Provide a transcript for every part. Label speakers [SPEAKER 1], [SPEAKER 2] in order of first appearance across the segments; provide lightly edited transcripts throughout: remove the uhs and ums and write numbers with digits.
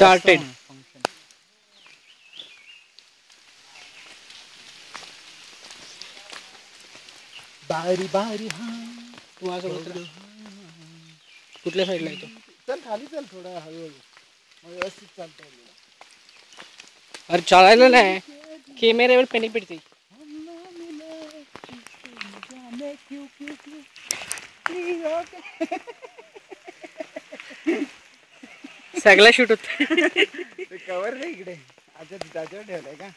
[SPEAKER 1] Started.
[SPEAKER 2] बारी बारी हा
[SPEAKER 1] तू माझ्यासोबत कुठल्या साईडला येतो?
[SPEAKER 2] चल खाली चल थोडा हळूहळू व्यवस्थित चालता येईल.
[SPEAKER 1] अरे चालायला नाही कॅमेऱ्यावर पेनी पिडते. सगळा शूट होत.
[SPEAKER 2] ते कवर नाही इकडे अच्छा त्याच्यावर ठेवलंय का?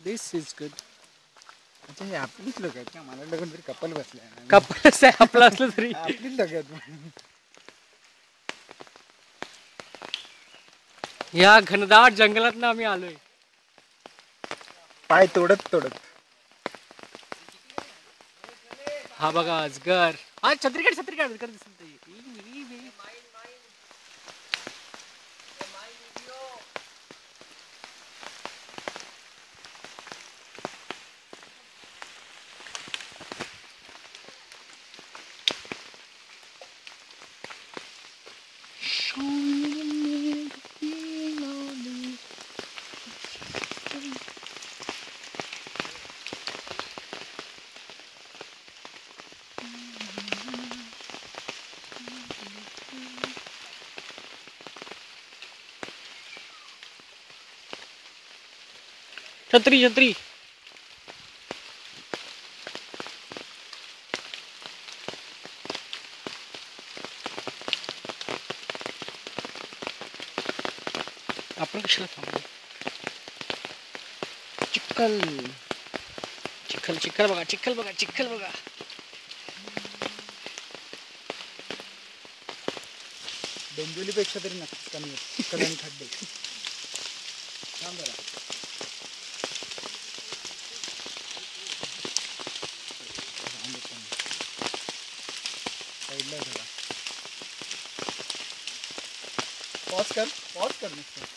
[SPEAKER 1] दिस इज गुड.
[SPEAKER 2] अच्छा हे आपलीच लोक आहेत का? मला लोक तरी कपल बसले.
[SPEAKER 1] कपल आपलं असलं तरी
[SPEAKER 2] आपलीच लोक आहेत.
[SPEAKER 1] या घनदाट जंगलात ना आम्ही आलोय.
[SPEAKER 2] पाय तोडत तोडत.
[SPEAKER 1] हा बघा अजगर. हा छत्री काढ अजगर दिसत. छत्री छत्री. आपण कशाला थांबलो?
[SPEAKER 2] चिखल
[SPEAKER 1] चिखल चिखल बघा चिखल बघा चिखल बघा.
[SPEAKER 2] डोंबिवलीपेक्षा तरी नक्की कमी चिखल आणि खड्डे. थांब जरा. पॉज कर नुसतं.